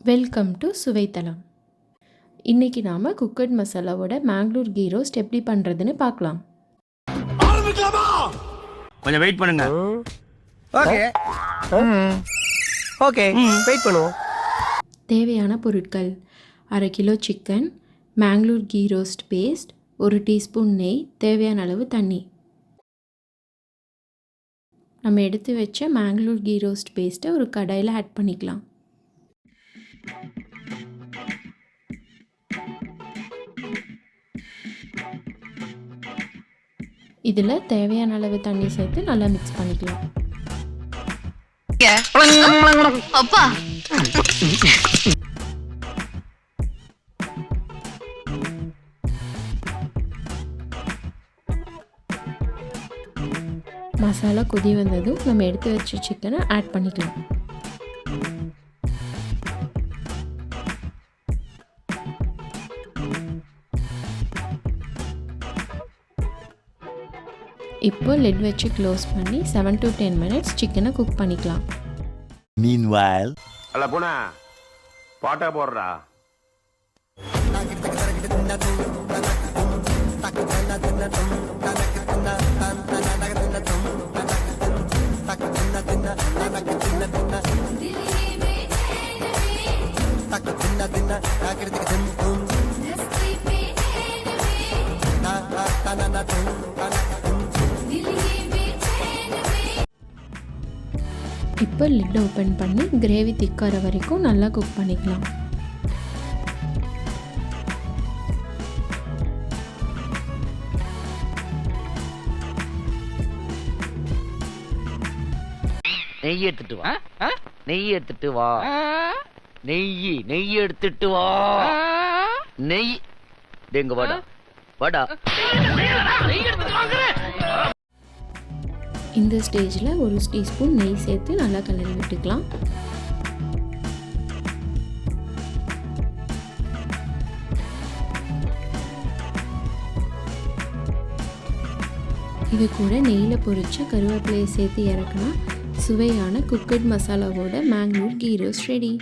Welcome to சுவைத்தலம். இன்றைக்கி நாம் குக்கட் மசாலாவோட மேங்களூர் கீ ரோஸ்ட் எப்படி பண்ணுறதுன்னு பார்க்கலாம். கொஞ்சம் வெயிட் பண்ணுங்க. ஓகே வெயிட் பண்ணுவோம். தேவையான பொருட்கள்: 1/2 kilo chicken, Mangalore ghee roast paste, 1 teaspoon நெய், தேவையான அளவு தண்ணி. நம்ம எடுத்து வச்ச மேங்களூர் கீ ரோஸ்ட் பேஸ்ட்டை ஒரு கடாயில் ஆட் பண்ணிக்கலாம். இதில் தேவையான அளவு தண்ணி சேர்த்து நல்லா மிக்ஸ் பண்ணிக்கலாம். அப்பா மசாலா கொதி வந்ததும் நம்ம எடுத்து வச்ச சிக்கனை ஆட் பண்ணிக்கலாம். இப்போ லிட் வச்சு க்ளோஸ் பண்ணி 7 to 10 minutes சிக்கனை குக் பண்ணிக்கலாம். Meanwhile, அல்ல போனா பாட்டா போடுறா. இப்போ லிட் ஓப்பன் பண்ணி கிரேவி திக்கார வரைக்கும் நல்லா குக் பண்ணிக்கலாம். நெய் எடுத்துட்டு வா. நெய் எடுத்துட்டு வா. நெய் எடுத்துட்டு வா. நெய் எங்க வாடா வாடா. இந்த ஸ்டேஜில் 1 டீஸ்பூன் நெய் சேர்த்து நல்லா கிளறி விட்டுக்கலாம். இது கூட நெய்யில் பொரிச்ச கருவேப்பிலையை சேர்த்து இறக்குனா சுவையான குக்கட் மசாலாவோட மேங்களூர் கீ ரோஸ்ட் ரெடி.